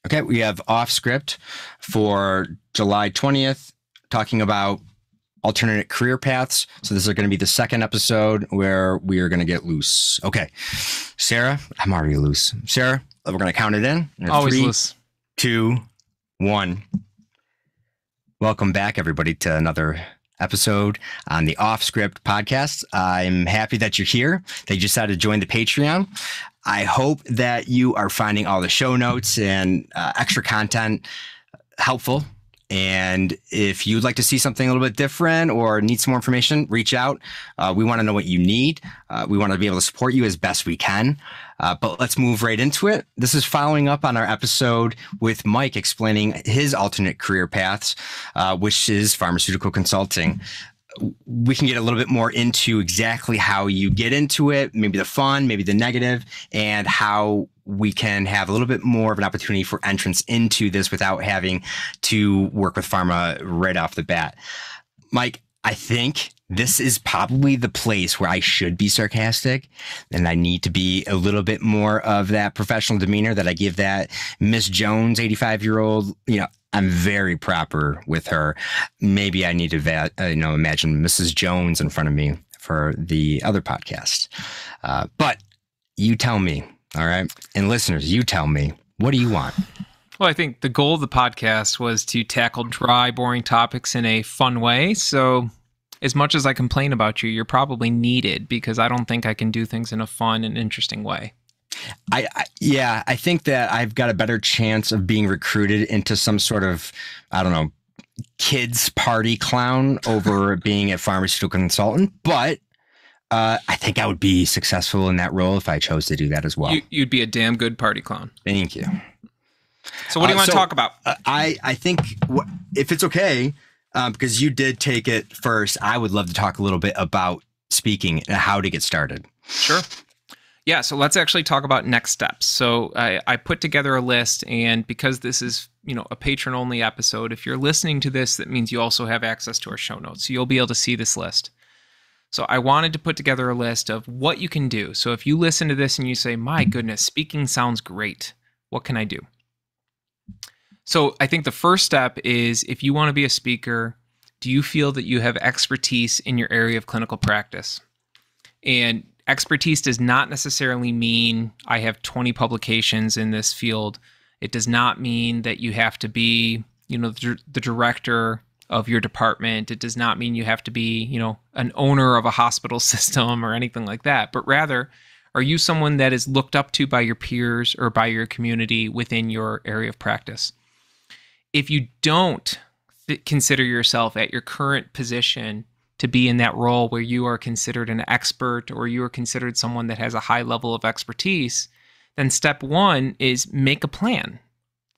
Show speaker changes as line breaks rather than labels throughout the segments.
Okay, we have Off-script for July 20th, talking about alternate career paths. So this is going to be the second episode where we are going to get loose. Okay, Sarah, I'm already loose. Sarah, we're going to count it in.
Always
3,
loose.
2, 1. Welcome back, everybody, to another episode on the Off-script podcast. I'm happy that you're here, that you decided to join the Patreon. I hope that you are finding all the show notes and extra content helpful. And if you'd like to see something a little bit different or need some more information, reach out. We want to know what you need. We want to be able to support you as best we can. But let's move right into it. This is following up on our episode with Mike explaining his alternate career paths, which is pharmaceutical consulting. We can get a little bit more into exactly how you get into it, maybe the fun, maybe the negative, and how we can have a little bit more of an opportunity for entrance into this without having to work with pharma right off the bat. Mike, I think this is probably the place where I should be sarcastic, and I need to be a little bit more of that professional demeanor that I give that Miss Jones, 85-year-old, I'm very proper with her. Maybe I need to, imagine Mrs. Jones in front of me for the other podcast. But you tell me, all right? And listeners, you tell me, what do you want?
Well, I think the goal of the podcast was to tackle dry, boring topics in a fun way. So as much as I complain about you, you're probably needed because I don't think I can do things in a fun and interesting way.
I think that I've got a better chance of being recruited into some sort of, kids party clown over being a pharmaceutical consultant. But I think I would be successful in that role if I chose to do that as well.
You'd be a damn good party clown.
Thank you.
So what do you want to talk about?
I think if it's okay, because you did take it first, I would love to talk a little bit about speaking and how to get started.
Sure. Yeah, so let's actually talk about next steps. So I put together a list, and because this is, a patron-only episode, if you're listening to this, that means you also have access to our show notes. So you'll be able to see this list. So I wanted to put together a list of what you can do. So if you listen to this and you say, my goodness, speaking sounds great, what can I do? So I think the first step is, if you want to be a speaker, do you feel that you have expertise in your area of clinical practice? And expertise does not necessarily mean I have 20 publications in this field. It does not mean that you have to be, the director of your department. It does not mean you have to be, an owner of a hospital system or anything like that. But rather, are you someone that is looked up to by your peers or by your community within your area of practice? If you don't consider yourself at your current position to be in that role where you are considered an expert or you are considered someone that has a high level of expertise, then step one is make a plan.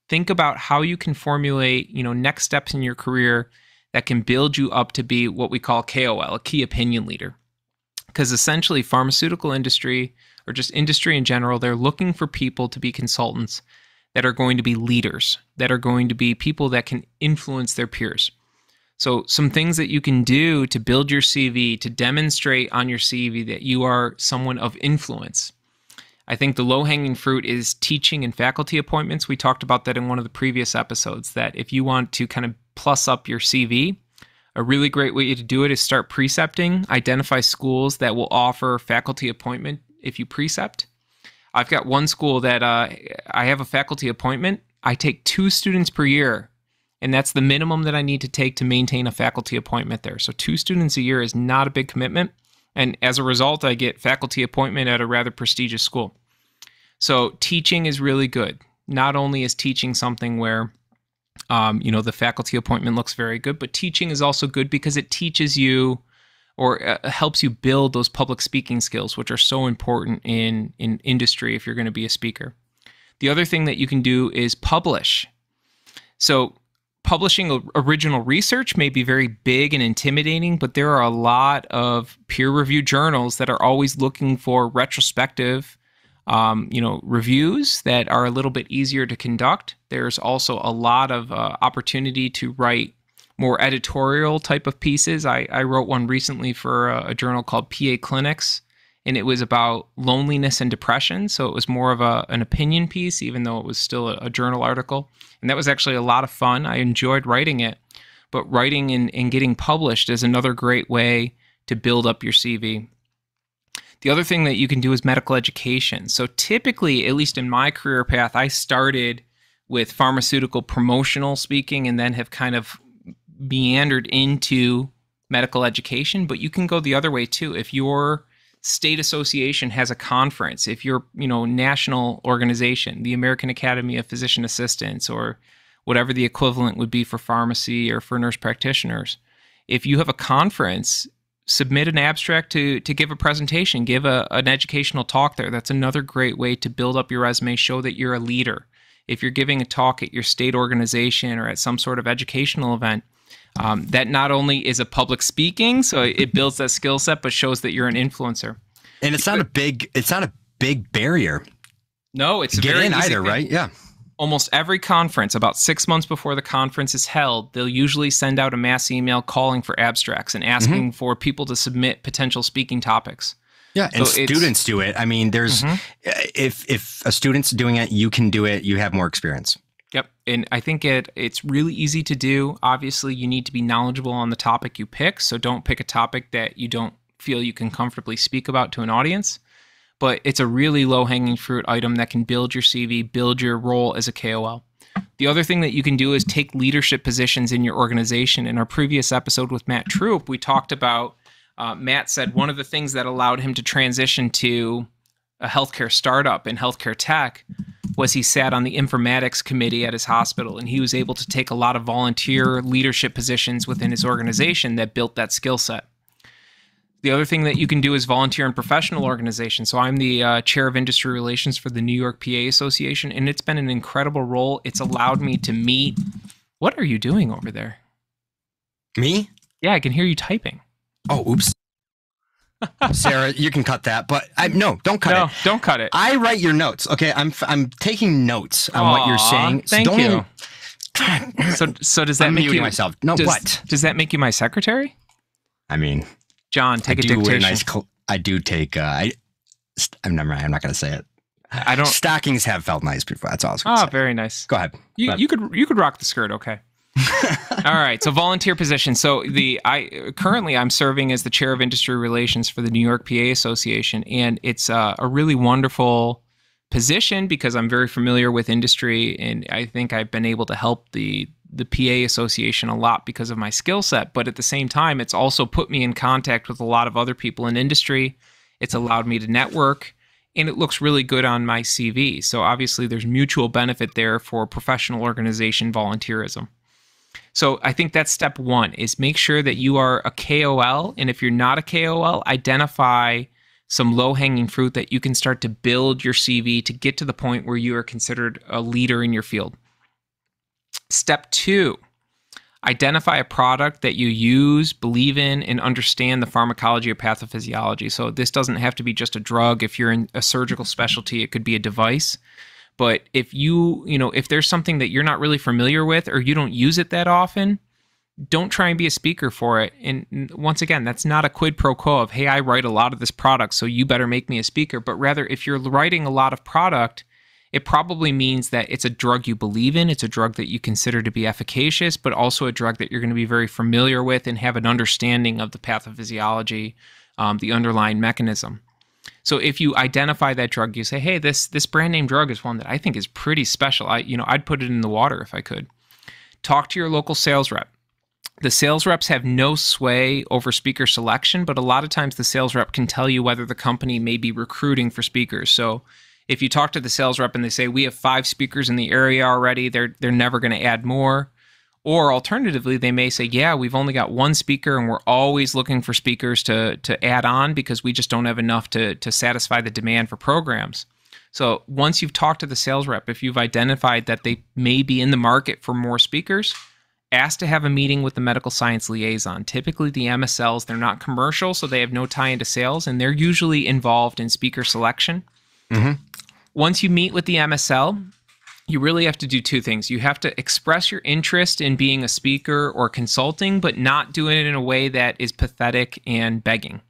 Think about how you can formulate, next steps in your career that can build you up to be what we call KOL, a key opinion leader. Because essentially pharmaceutical industry, or just industry in general, they're looking for people to be consultants that are going to be leaders, that are going to be people that can influence their peers. So some things that you can do to build your CV, to demonstrate on your CV that you are someone of influence. I think the low-hanging fruit is teaching and faculty appointments. We talked about that in one of the previous episodes, that if you want to kind of plus up your CV, a really great way to do it is start precepting. Identify schools that will offer faculty appointment if you precept. I've got one school that I have a faculty appointment. I take 2 students per year, and that's the minimum that I need to take to maintain a faculty appointment there. So 2 students a year is not a big commitment. And as a result, I get faculty appointment at a rather prestigious school. So teaching is really good. Not only is teaching something where, the faculty appointment looks very good, but teaching is also good because it teaches you or helps you build those public speaking skills, which are so important in industry if you're going to be a speaker. The other thing that you can do is publish. So publishing original research may be very big and intimidating, but there are a lot of peer-reviewed journals that are always looking for retrospective, reviews that are a little bit easier to conduct. There's also a lot of opportunity to write more editorial type of pieces. I wrote one recently for a journal called PA Clinics, and it was about loneliness and depression. So it was more of an opinion piece, even though it was still a journal article. And that was actually a lot of fun. I enjoyed writing it, but writing and getting published is another great way to build up your CV. The other thing that you can do is medical education. So typically, at least in my career path, I started with pharmaceutical promotional speaking and then have kind of meandered into medical education, but you can go the other way too. If your state association has a conference, if your national organization, the American Academy of Physician Assistants, or whatever the equivalent would be for pharmacy or for nurse practitioners, if you have a conference, submit an abstract to give a presentation, give an educational talk there. That's another great way to build up your resume, show that you're a leader. If you're giving a talk at your state organization or at some sort of educational event, that not only is a public speaking, so it builds that skill set, but shows that you're an influencer.
And it's not a big barrier.
No, it's
to get
very
in
easy
either, right? Yeah.
Almost every conference, about 6 months before the conference is held, they'll usually send out a mass email calling for abstracts and asking for people to submit potential speaking topics.
Yeah, and students do it. I mean, there's if a student's doing it, you can do it. You have more experience.
Yep. And I think it's really easy to do. Obviously, you need to be knowledgeable on the topic you pick. So don't pick a topic that you don't feel you can comfortably speak about to an audience. But it's a really low-hanging fruit item that can build your CV, build your role as a KOL. The other thing that you can do is take leadership positions in your organization. In our previous episode with Matt Troop, we talked about, Matt said one of the things that allowed him to transition to a healthcare startup in healthcare tech was he sat on the informatics committee at his hospital, and he was able to take a lot of volunteer leadership positions within his organization that built that skill set. The other thing that you can do is volunteer in professional organizations. So I'm the chair of industry relations for the New York PA Association, and it's been an incredible role. It's allowed me to meet. What are you doing over there?
Me?
Yeah, I can hear you typing.
Oh, oops. Sarah, you can cut that, but no, don't cut it.
No, don't cut it.
I write your notes. Okay, I'm taking notes on what you're saying.
Thank you. So does that make you
myself? No, what?
Does that make you my secretary?
I mean,
John, take a dictation.
I do take. I'm not going to say it.
I don't.
Stockings have felt nice before. That's all I was going to say.
Oh, very nice.
Go ahead.
You could rock the skirt. Okay. All right. So volunteer position. So currently I'm serving as the chair of industry relations for the New York PA Association, and it's a really wonderful position because I'm very familiar with industry, and I think I've been able to help the PA Association a lot because of my skill set. But at the same time, it's also put me in contact with a lot of other people in industry. It's allowed me to network, and it looks really good on my CV. So obviously there's mutual benefit there for professional organization volunteerism. So I think that's step one, is make sure that you are a KOL. And if you're not a KOL, identify some low-hanging fruit that you can start to build your CV to get to the point where you are considered a leader in your field. Step two, identify a product that you use, believe in, and understand the pharmacology or pathophysiology. So this doesn't have to be just a drug. If you're in a surgical specialty, it could be a device. But if if there's something that you're not really familiar with or you don't use it that often, don't try and be a speaker for it. And once again, that's not a quid pro quo of, hey, I write a lot of this product, so you better make me a speaker. But rather, if you're writing a lot of product, it probably means that it's a drug you believe in. It's a drug that you consider to be efficacious, but also a drug that you're going to be very familiar with and have an understanding of the pathophysiology, the underlying mechanism. So if you identify that drug, you say, hey, this brand name drug is one that I think is pretty special. I'd put it in the water if I could. Talk to your local sales rep. The sales reps have no sway over speaker selection, but a lot of times the sales rep can tell you whether the company may be recruiting for speakers. So if you talk to the sales rep and they say, we have 5 speakers in the area already, they're never going to add more. Or alternatively, they may say, yeah, we've only got 1 speaker and we're always looking for speakers to add on because we just don't have enough to satisfy the demand for programs. So once you've talked to the sales rep, if you've identified that they may be in the market for more speakers, ask to have a meeting with the medical science liaison. Typically the MSLs, they're not commercial, so they have no tie into sales, and they're usually involved in speaker selection. Mm-hmm. Once you meet with the MSL, you really have to do 2 things. You have to express your interest in being a speaker or consulting, but not do it in a way that is pathetic and begging.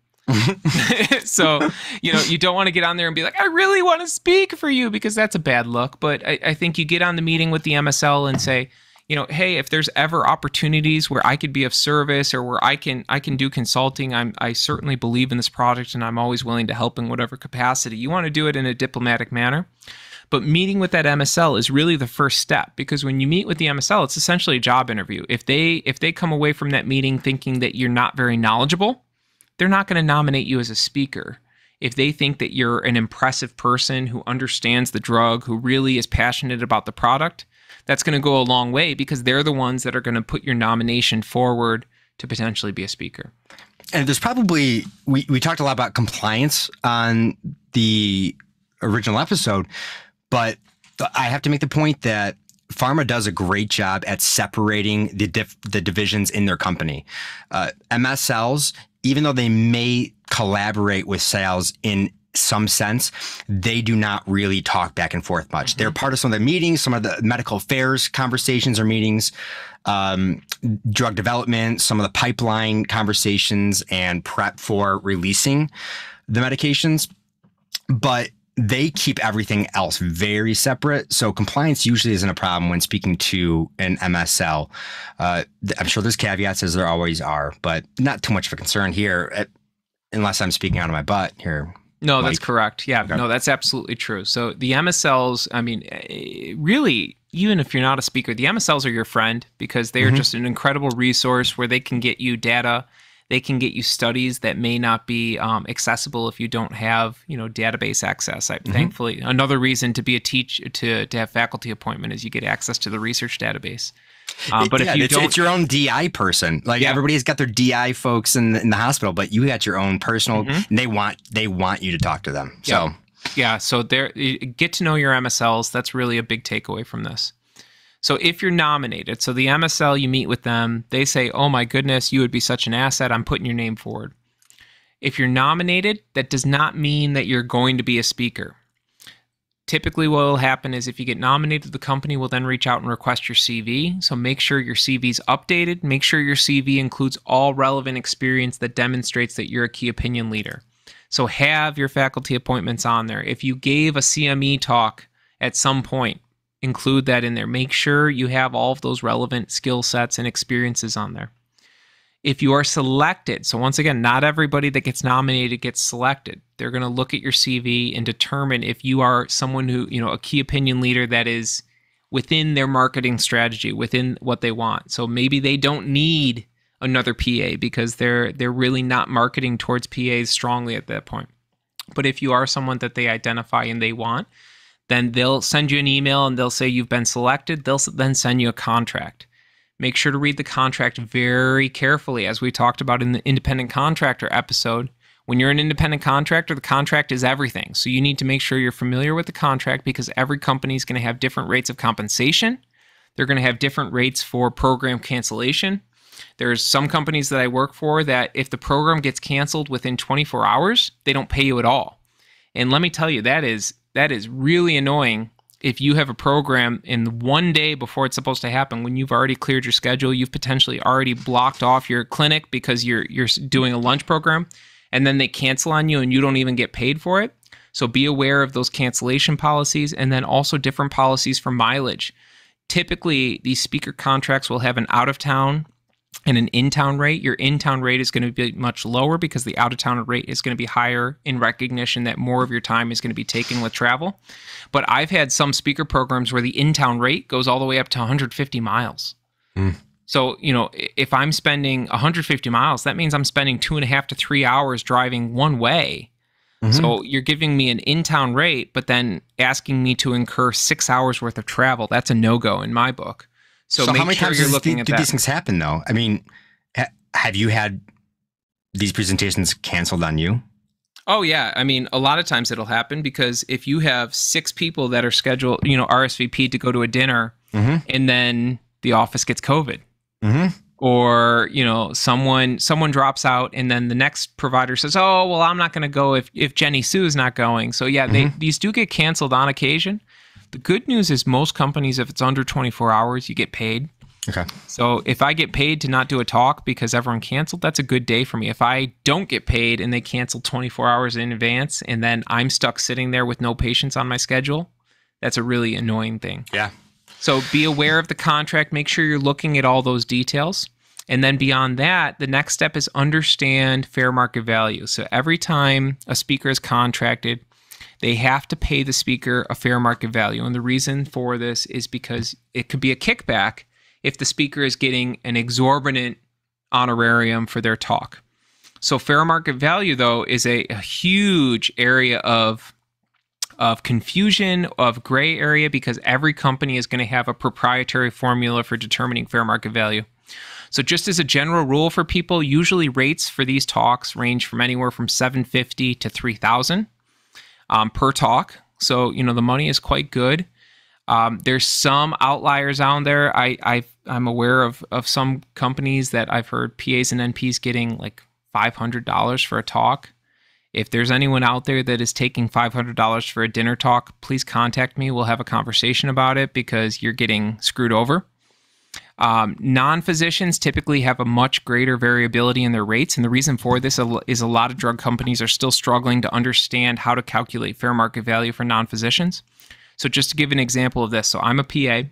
So, you don't want to get on there and be like, I really want to speak for you, because that's a bad look. But I think you get on the meeting with the MSL and say, hey, if there's ever opportunities where I could be of service or where I can do consulting, I certainly believe in this project and I'm always willing to help in whatever capacity. You want to do it in a diplomatic manner. But meeting with that MSL is really the first step, because when you meet with the MSL, it's essentially a job interview. If they come away from that meeting thinking that you're not very knowledgeable, they're not going to nominate you as a speaker. If they think that you're an impressive person who understands the drug, who really is passionate about the product, that's going to go a long way, because they're the ones that are going to put your nomination forward to potentially be a speaker.
And there's probably, we talked a lot about compliance on the original episode, but I have to make the point that pharma does a great job at separating the divisions in their company. MSLs, even though they may collaborate with sales in some sense, they do not really talk back and forth much. They're part of some of the meetings, some of the medical affairs conversations or meetings, drug development, some of the pipeline conversations and prep for releasing the medications. But they keep everything else very separate. So compliance usually isn't a problem when speaking to an MSL. I'm sure there's caveats, as there always are, but not too much of a concern here, unless I'm speaking out of my butt here.
No, Mike. That's correct. Yeah, okay. No, that's absolutely true. So the MSLs, I mean, really, even if you're not a speaker, the MSLs are your friend, because they are just an incredible resource where they can get you data. They can get you studies that may not be accessible if you don't have, database access. Thankfully, another reason to be a teacher, to have faculty appointment, is you get access to the research database. But if you don't,
it's your own DI person. Like everybody's got their DI folks in the hospital, but you got your own personal. And they want you to talk to them. So
so get to know your MSLs. That's really a big takeaway from this. So if you're nominated, so the MSL, you meet with them, they say, oh my goodness, you would be such an asset, I'm putting your name forward. If you're nominated, that does not mean that you're going to be a speaker. Typically what will happen is if you get nominated, the company will then reach out and request your CV. So make sure your CV is updated. Make sure your CV includes all relevant experience that demonstrates that you're a key opinion leader. So have your faculty appointments on there. If you gave a CME talk at some point, include that in there. Make sure you have all of those relevant skill sets and experiences on there. If you are selected, so once again, not everybody that gets nominated gets selected. They're going to look at your CV and determine if you are someone who, a key opinion leader that is within their marketing strategy, within what they want. So maybe they don't need another PA because they're really not marketing towards PAs strongly at that point. But if you are someone that they identify and they want, then they'll send you an email and they'll say you've been selected. They'll then send you a contract. Make sure to read the contract very carefully. As we talked about in the independent contractor episode, when you're an independent contractor, the contract is everything. So you need to make sure you're familiar with the contract, because every company is going to have different rates of compensation. They're going to have different rates for program cancellation. There's some companies that I work for that if the program gets canceled within 24 hours, they don't pay you at all. And let me tell you, that is really annoying if you have a program in one day before it's supposed to happen, when you've already cleared your schedule, you've potentially already blocked off your clinic because you're doing a lunch program, and then they cancel on you and you don't even get paid for it. So be aware of those cancellation policies, and then also different policies for mileage. Typically, these speaker contracts will have an out-of-town and an in-town rate. Your in-town rate is going to be much lower because the out-of-town rate is going to be higher, in recognition that more of your time is going to be taken with travel. But I've had some speaker programs where the in-town rate goes all the way up to 150 miles. So, if I'm spending 150 miles, that means I'm spending 2.5 to 3 hours driving one way. So you're giving me an in-town rate, but then asking me to incur 6 hours worth of travel. That's a no-go in my book. So
how many times do these things happen, though? I mean, have you had these presentations canceled on you?
Oh, yeah. I mean, a lot of times it'll happen because if you have 6 people that are scheduled, RSVP to go to a dinner, and then the office gets COVID, or, someone drops out, and then the next provider says, oh, well, I'm not going to go if Jenny Sue's not going. So, yeah, these do get canceled on occasion. The good news is most companies, if it's under 24 hours, you get paid.
Okay.
So if I get paid to not do a talk because everyone canceled, that's a good day for me. If I don't get paid and they cancel 24 hours in advance and then I'm stuck sitting there with no patients on my schedule, that's a really annoying thing.
Yeah.
So be aware of the contract. Make sure you're looking at all those details. And then beyond that, the next step is understand fair market value. So every time a speaker is contracted, they have to pay the speaker a fair market value. And the reason for this is because it could be a kickback if the speaker is getting an exorbitant honorarium for their talk. So fair market value, though, is a huge area of confusion, of gray area, because every company is going to have a proprietary formula for determining fair market value. So just as a general rule for people, usually rates for these talks range from anywhere from $750 to $3,000 per talk. So, the money is quite good. There's some outliers out there. I'm aware of some companies that I've heard PAs and NPs getting like $500 for a talk. If there's anyone out there that is taking $500 for a dinner talk, please contact me. We'll have a conversation about it because you're getting screwed over. Non-physicians typically have a much greater variability in their rates. And the reason for this is a lot of drug companies are still struggling to understand how to calculate fair market value for non-physicians. So just to give an example of this, so I'm a PA.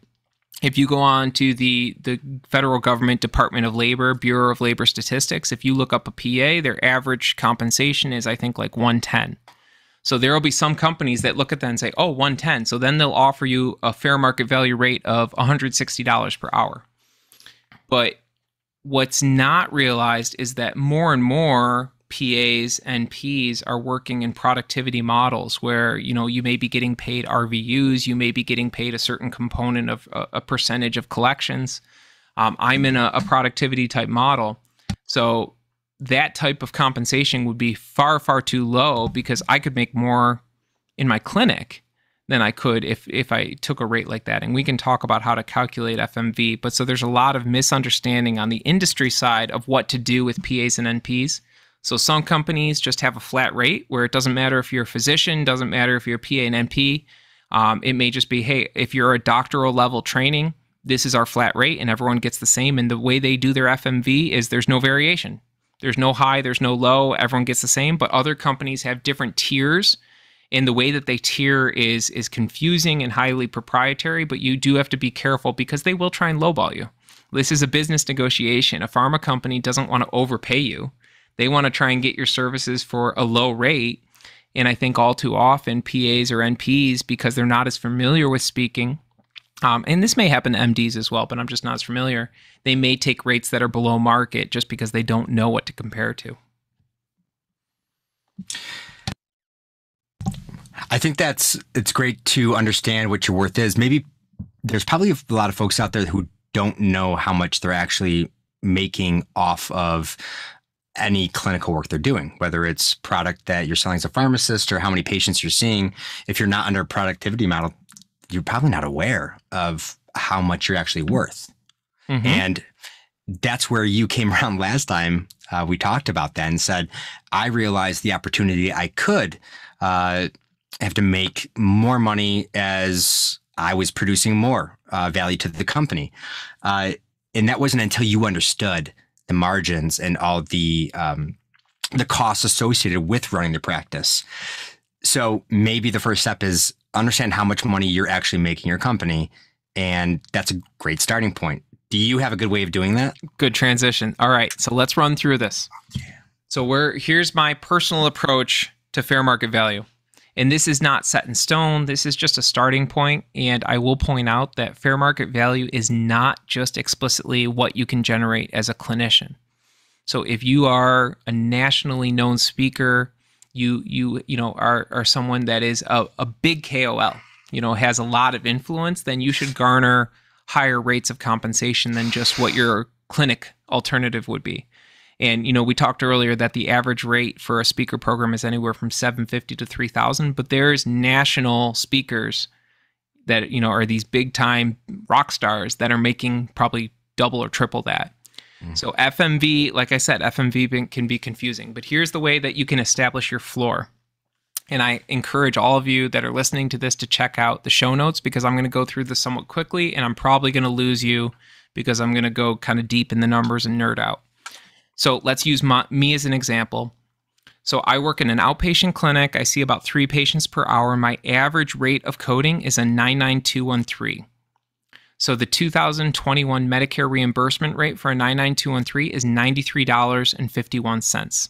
If you go on to the federal government Department of Labor, Bureau of Labor Statistics, if you look up a PA, their average compensation is, I think, like $110. So there will be some companies that look at that and say, oh, $110. So then they'll offer you a fair market value rate of $160 per hour. But what's not realized is that more and more PAs and Ps are working in productivity models where, you may be getting paid RVUs, you may be getting paid a certain component of a percentage of collections. I'm in a productivity type model. So that type of compensation would be far, far too low because I could make more in my clinic than I could if I took a rate like that. And we can talk about how to calculate FMV. But so there's a lot of misunderstanding on the industry side of what to do with PAs and NPs. So some companies just have a flat rate where it doesn't matter if you're a physician, doesn't matter if you're a PA and NP. It may just be, hey, if you're a doctoral level training, this is our flat rate and everyone gets the same. And the way they do their FMV is there's no variation. There's no high, there's no low, everyone gets the same. But other companies have different tiers. And the way that they tier is confusing and highly proprietary, but you do have to be careful because they will try and lowball you. This is a business negotiation. A pharma company doesn't want to overpay you. They want to try and get your services for a low rate. And I think all too often PAs or NPs, because they're not as familiar with speaking, and this may happen to MDs as well, but I'm just not as familiar, they may take rates that are below market just because they don't know what to compare to.
I think it's great to understand what your worth is. Maybe there's probably a lot of folks out there who don't know how much they're actually making off of any clinical work they're doing, whether it's product that you're selling as a pharmacist or how many patients you're seeing. If you're not under a productivity model, you're probably not aware of how much you're actually worth. Mm-hmm. And that's where you came around last time. We talked about that and said, I realized the opportunity I could have to make more money as I was producing more value to the company. And that wasn't until you understood the margins and all the costs associated with running the practice. So maybe the first step is understand how much money you're actually making your company. And that's a great starting point. Do you have a good way of doing that?
Good transition. All right. So let's run through this. So here's my personal approach to fair market value. And this is not set in stone. This is just a starting point. And I will point out that fair market value is not just explicitly what you can generate as a clinician. So if you are a nationally known speaker, you are someone that is a big KOL, has a lot of influence, then you should garner higher rates of compensation than just what your clinic alternative would be. And, we talked earlier that the average rate for a speaker program is anywhere from $750 to $3,000, but there's national speakers that, are these big time rock stars that are making probably double or triple that. So FMV, like I said, FMV can be confusing, but here's the way that you can establish your floor. And I encourage all of you that are listening to this to check out the show notes because I'm going to go through this somewhat quickly and I'm probably going to lose you because I'm going to go kind of deep in the numbers and nerd out. So let's use me as an example. So I work in an outpatient clinic. I see about 3 patients per hour. My average rate of coding is a 99213. So the 2021 Medicare reimbursement rate for a 99213 is $93.51.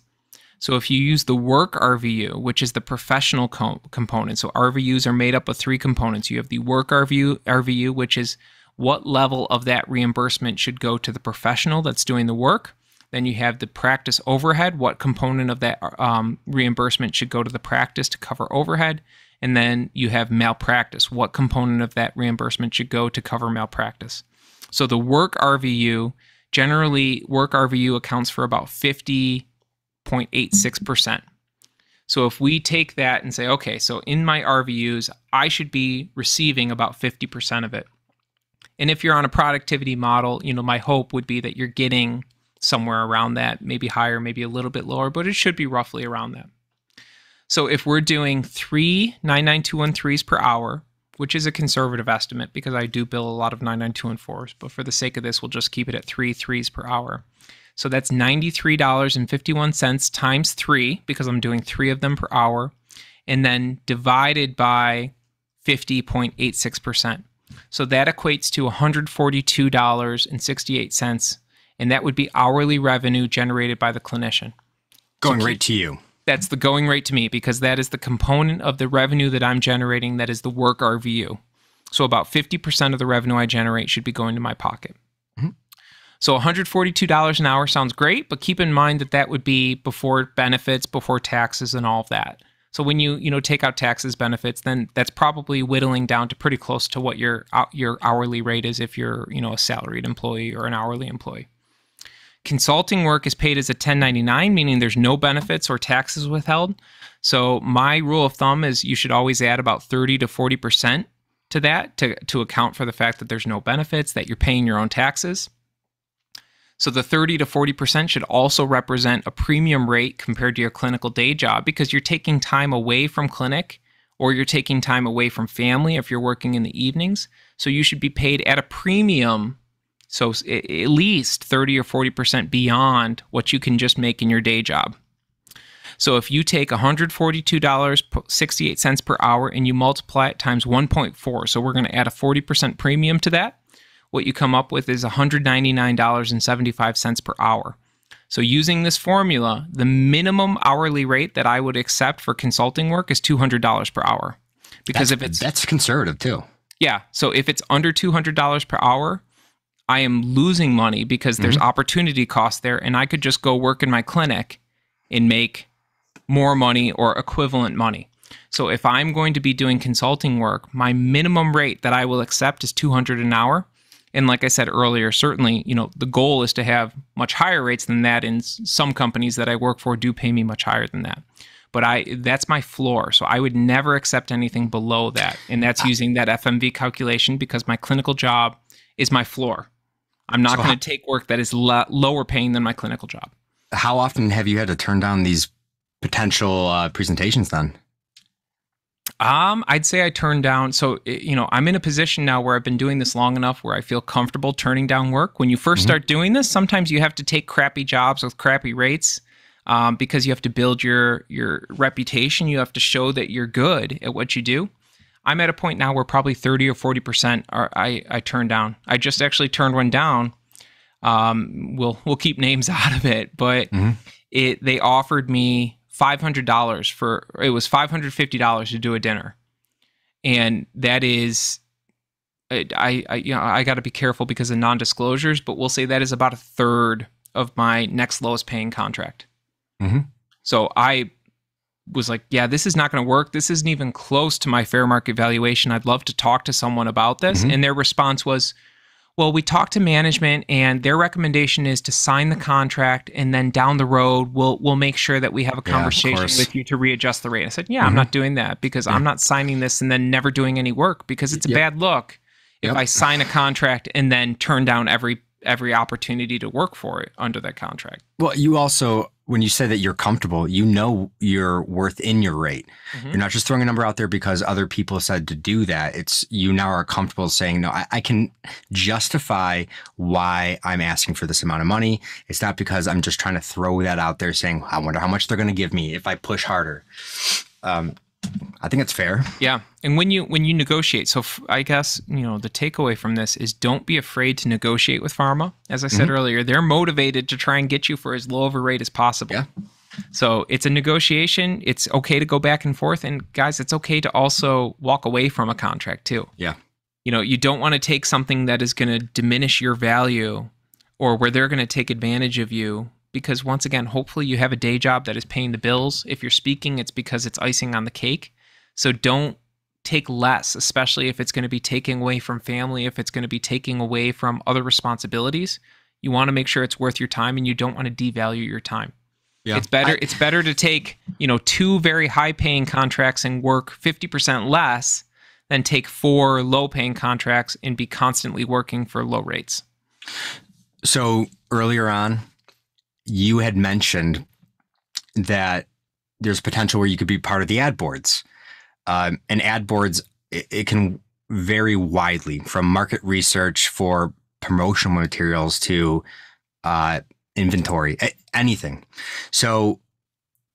So if you use the work RVU, which is the professional component, so RVUs are made up of 3 components. You have the work RVU, which is what level of that reimbursement should go to the professional that's doing the work. Then you have the practice overhead, what component of that reimbursement should go to the practice to cover overhead. And then you have malpractice, what component of that reimbursement should go to cover malpractice. So the work RVU, generally work RVU accounts for about 50.86%. So if we take that and say, okay, so in my RVUs, I should be receiving about 50% of it. And if you're on a productivity model, my hope would be that you're getting somewhere around that, maybe higher, maybe a little bit lower, but it should be roughly around that. So if we're doing 3 99213s per hour, which is a conservative estimate because I do bill a lot of 99214s, but for the sake of this, we'll just keep it at 3 3s per hour. So that's $93.51 times 3, because I'm doing 3 of them per hour, and then divided by 50.86%. So that equates to $142.68, and that would be hourly revenue generated by the clinician.
Going right to you.
That's the going rate to me, because that is the component of the revenue that I'm generating that is the work RVU. So about 50% of the revenue I generate should be going to my pocket. Mm-hmm. So $142 an hour sounds great, but keep in mind that that would be before benefits, before taxes, and all of that. So when you take out taxes, benefits, then that's probably whittling down to pretty close to what your hourly rate is if you're a salaried employee or an hourly employee. Consulting work is paid as a 1099, meaning there's no benefits or taxes withheld. So my rule of thumb is you should always add about 30 to 40% to that to account for the fact that there's no benefits, that you're paying your own taxes. So the 30 to 40% should also represent a premium rate compared to your clinical day job, because you're taking time away from clinic or you're taking time away from family if you're working in the evenings. So you should be paid at a premium. So at least 30 or 40% beyond what you can just make in your day job. So if you take $142.68 per hour and you multiply it times 1.4, so we're going to add a 40% premium to that, what you come up with is $199.75 per hour. So using this formula, the minimum hourly rate that I would accept for consulting work is $200 per hour. Because
that's conservative too.
Yeah. So if it's under $200 per hour, I am losing money because there's opportunity cost there, and I could just go work in my clinic and make more money or equivalent money. So if I'm going to be doing consulting work, my minimum rate that I will accept is $200 an hour. And like I said earlier, certainly, the goal is to have much higher rates than that, and some companies that I work for do pay me much higher than that. But that's my floor. So I would never accept anything below that. And that's using that FMV calculation, because my clinical job is my floor. I'm not going to take work that is lower paying than my clinical job.
How often have you had to turn down these potential presentations then?
I'd say I turned down. So, I'm in a position now where I've been doing this long enough where I feel comfortable turning down work. When you first start doing this, sometimes you have to take crappy jobs with crappy rates because you have to build your reputation. You have to show that you're good at what you do. I'm at a point now where probably 30 or 40% I turn down. I just actually turned one down. We'll keep names out of it, but they offered me $500 it was $550 to do a dinner. And that is, I got to be careful because of non-disclosures, but we'll say that is about a third of my next lowest paying contract. So I was like, yeah, this is not going to work. This isn't even close to my fair market valuation. I'd love to talk to someone about this. And their response was, well, we talked to management and their recommendation is to sign the contract, and then down the road, we'll make sure that we have a conversation with you to readjust the rate. I said, yeah, I'm not doing that, because I'm not signing this and then never doing any work, because it's a bad look if I sign a contract and then turn down every every opportunity to work for it under that contract.
Well, you also, when you say that you're comfortable, you know your worth in your rate. You're not just throwing a number out there because other people said to do that. It's you now are comfortable saying, no, I can justify why I'm asking for this amount of money. It's not because I'm just trying to throw that out there saying, I wonder how much they're going to give me if I push harder. I think it's fair.
Yeah. And when you negotiate, so I guess, the takeaway from this is don't be afraid to negotiate with pharma. As I said earlier, they're motivated to try and get you for as low of a rate as possible.
Yeah.
So it's a negotiation. It's okay to go back and forth. And guys, it's okay to also walk away from a contract too.
Yeah.
You don't want to take something that is going to diminish your value or where they're going to take advantage of you. Because once again, hopefully you have a day job that is paying the bills. If you're speaking, it's because it's icing on the cake. So don't take less, especially if it's going to be taking away from family, if it's going to be taking away from other responsibilities. You want to make sure it's worth your time, and you don't want to devalue your time. Yeah. It's better to take, 2 very high paying contracts and work 50% less than take 4 low paying contracts and be constantly working for low rates.
So earlier on, you had mentioned that there's potential where you could be part of the ad boards. And ad boards, it can vary widely from market research for promotional materials to inventory, anything. So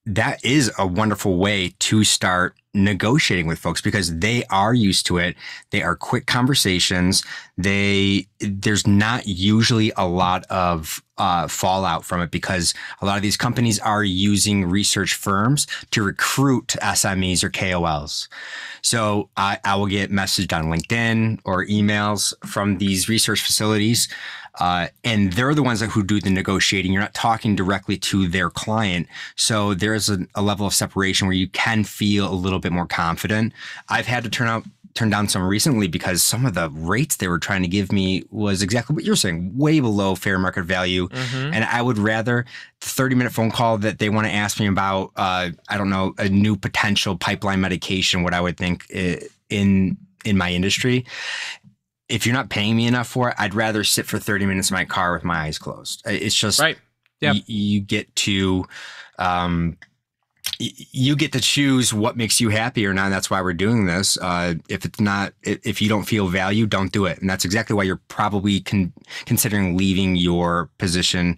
that is a wonderful way to start negotiating with folks because they are used to it. They are quick conversations. There's not usually a lot of fallout from it because a lot of these companies are using research firms to recruit SMEs or KOLs. So I will get messaged on LinkedIn or emails from these research facilities. And they're the ones who do the negotiating. You're not talking directly to their client. So there's a level of separation where you can feel a little bit more confident. I've had to turn down some recently because some of the rates they were trying to give me was exactly what you're saying, way below fair market value. And I would rather the 30-minute phone call that they want to ask me about, I don't know, a new potential pipeline medication, what I would think in my industry. If you're not paying me enough for it, I'd rather sit for 30 minutes in my car with my eyes closed. It's just,
right. Yep.
You get to, you get to choose what makes you happy or not. And that's why we're doing this. If you don't feel value, don't do it. And that's exactly why you're probably considering leaving your position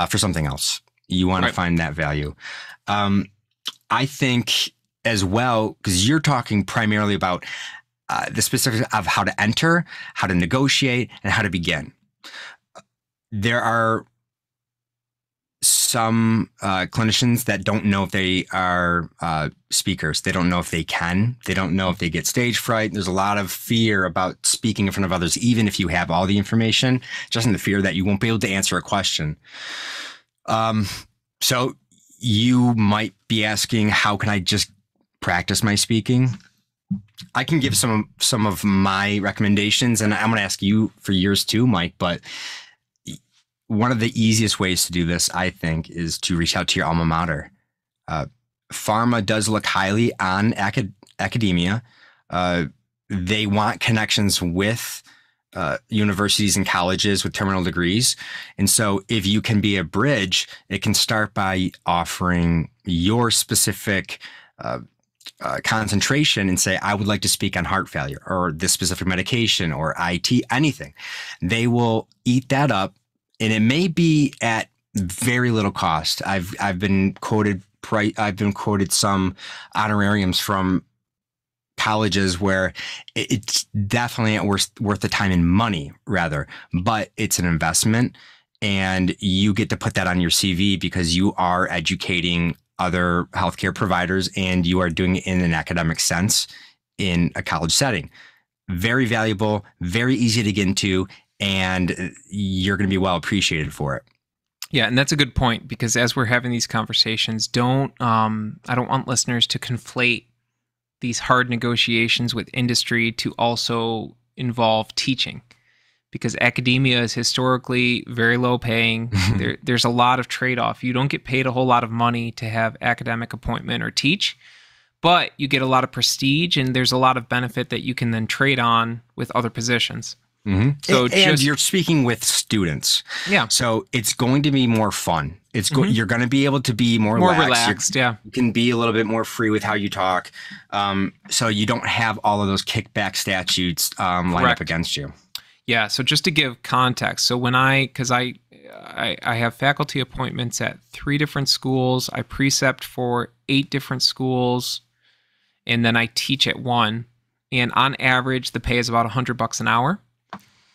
for something else. You want to find that value. I think as well, because you're talking primarily about the specifics of how to enter, how to negotiate, and how to begin. There are some clinicians that don't know if they are speakers. They don't know if they can. They don't know if they get stage fright. There's a lot of fear about speaking in front of others, even if you have all the information, just in the fear that you won't be able to answer a question. So you might be asking, how can I just practice my speaking? I can give some of my recommendations, and I'm going to ask you for yours too, Mike, but one of the easiest ways to do this, I think, is to reach out to your alma mater. Pharma does look highly on academia. They want connections with universities and colleges with terminal degrees. And so if you can be a bridge, it can start by offering your specific concentration and say, I would like to speak on heart failure or this specific medication or IT, anything. They will eat that up, and it may be at very little cost. I've been quoted some honorariums from colleges where it's definitely not worth the time and money, rather, but it's an investment, and you get to put that on your CV because you are educating other healthcare providers and you are doing it in an academic sense in a college setting. Very valuable, very easy to get into, and you're going to be well appreciated for it.
Yeah, and that's a good point because as we're having these conversations, I don't want listeners to conflate these hard negotiations with industry to also involve teaching, because academia is historically very low paying. There's a lot of trade-off. You don't get paid a whole lot of money to have academic appointment or teach, but you get a lot of prestige, and there's a lot of benefit that you can then trade on with other positions.
So and you're speaking with students.
Yeah.
So it's going to be more fun. You're going to be able to be more
relaxed.
You can be a little bit more free with how you talk. So you don't have all of those kickback statutes lined up against you.
Yeah. So just to give context, so when because I have faculty appointments at 3 different schools, I precept for 8 different schools, and then I teach at 1. And on average, the pay is about $100 an hour,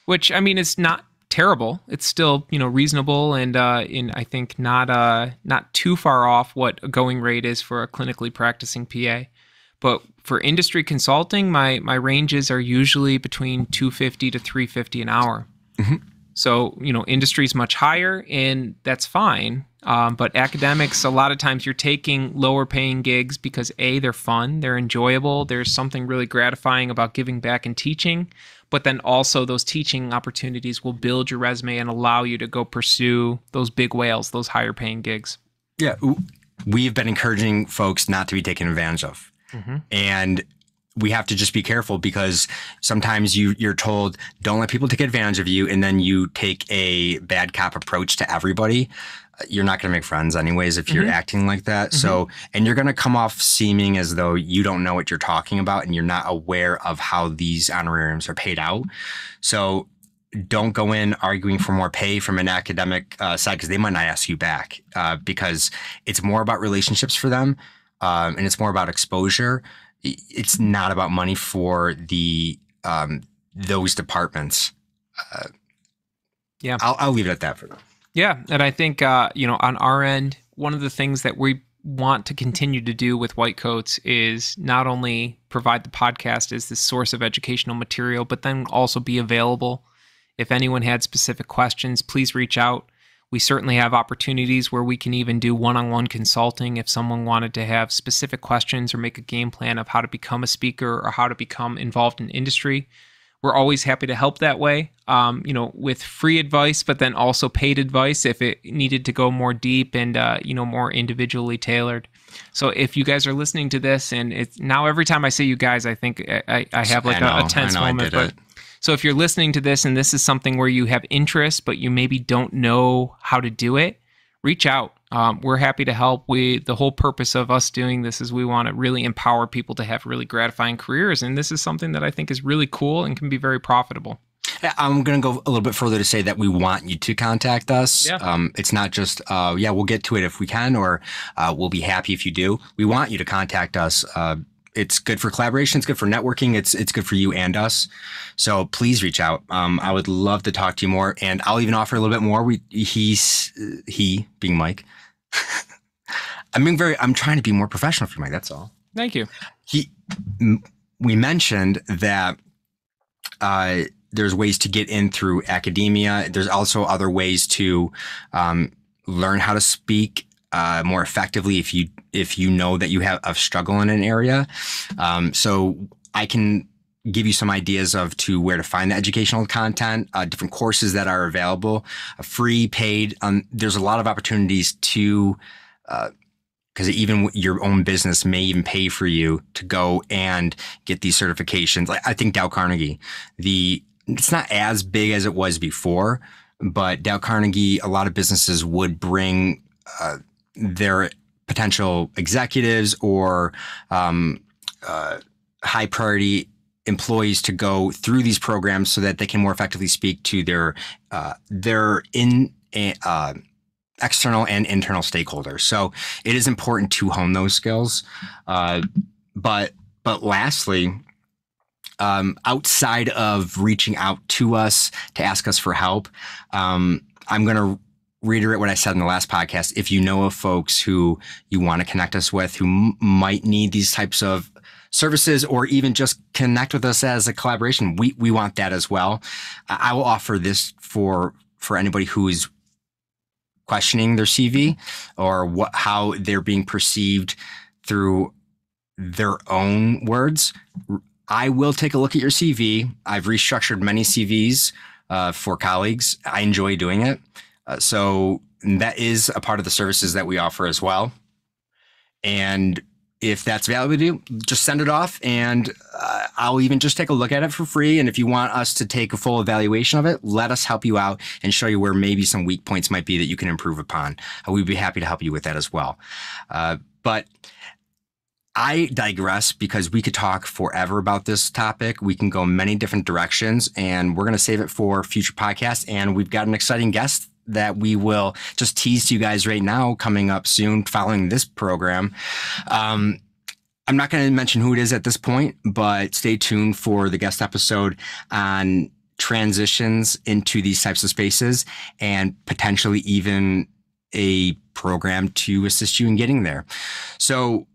which, I mean, it's not terrible. It's still, reasonable, and I think not too far off what a going rate is for a clinically practicing PA. But for industry consulting, my ranges are usually between $250 to $350 an hour. So, industry is much higher, and that's fine. But academics, a lot of times you're taking lower paying gigs because A, they're fun, they're enjoyable, there's something really gratifying about giving back and teaching. But then also those teaching opportunities will build your resume and allow you to go pursue those big whales, those higher paying gigs.
Yeah. We've been encouraging folks not to be taken advantage of. And we have to just be careful, because sometimes you're told, don't let people take advantage of you. And then you take a bad cop approach to everybody. You're not going to make friends anyways if you're acting like that. So, and you're going to come off seeming as though you don't know what you're talking about and you're not aware of how these honorariums are paid out. So don't go in arguing for more pay from an academic side, because they might not ask you back, because it's more about relationships for them. And it's more about exposure. It's not about money for those departments.
Yeah,
I'll leave it at that for now.
Yeah, and I think on our end, one of the things that we want to continue to do with White Coats is not only provide the podcast as this source of educational material, but then also be available. If anyone had specific questions, please reach out. We certainly have opportunities where we can even do one-on-one consulting if someone wanted to have specific questions or make a game plan of how to become a speaker or how to become involved in industry. We're always happy to help that way, with free advice, but then also paid advice if it needed to go more deep and, more individually tailored. So if you guys are listening to this, and it's now every time I say you guys, I think I have like a tense moment. So if you're listening to this and this is something where you have interest, but you maybe don't know how to do it, reach out. We're happy to help. The whole purpose of us doing this is we want to really empower people to have really gratifying careers. And this is something that I think is really cool and can be very profitable.
I'm going to go a little bit further to say that we want you to contact us.
Yeah.
It's not just, we'll get to it if we can, or we'll be happy if you do. We want you to contact us. It's good for collaboration. It's good for networking. It's good for you and us. So please reach out. I would love to talk to you more, and I'll even offer a little bit more. He being Mike. I'm trying to be more professional for you, Mike. That's all.
Thank you.
We mentioned that there's ways to get in through academia. There's also other ways to learn how to speak more effectively if you know that you have a struggle in an area. So I can give you some ideas to where to find the educational content, different courses that are available, free, paid. There's a lot of opportunities to, because even your own business may even pay for you to go and get these certifications. Like I think Dale Carnegie, it's not as big as it was before, but Dale Carnegie, a lot of businesses would bring their potential executives or high priority employees to go through these programs so that they can more effectively speak to their external and internal stakeholders. So it is important to hone those skills. But lastly, outside of reaching out to us to ask us for help, I'm going to reiterate what I said in the last podcast. If you know of folks who you want to connect us with who might need these types of services, or even just connect with us as a collaboration, we want that as well. I will offer this for anybody who is questioning their CV or how they're being perceived through their own words. I will take a look at your CV. I've restructured many CVs for colleagues. I enjoy doing it. So that is a part of the services that we offer as well. And if that's valuable to you, just send it off, and I'll even just take a look at it for free. And if you want us to take a full evaluation of it, let us help you out and show you where maybe some weak points might be that you can improve upon. We'd be happy to help you with that as well. But I digress because we could talk forever about this topic. We can go many different directions, and we're going to save it for future podcasts. And we've got an exciting guest that we will just tease to you guys right now coming up soon following this program. I'm not going to mention who it is at this point, but stay tuned for the guest episode on transitions into these types of spaces and potentially even a program to assist you in getting there. So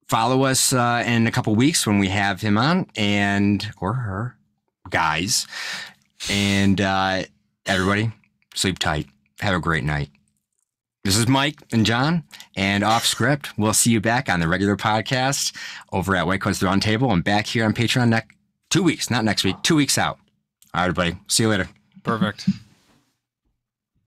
follow us in a couple weeks when we have him on, and or her, guys. And everybody, sleep tight. Have a great night. This is Mike and John, and Off Script. We'll see you back on the regular podcast over at White Coats Roundtable and back here on Patreon 2 weeks, not next week, 2 weeks out. All right, everybody. See you later.
Perfect.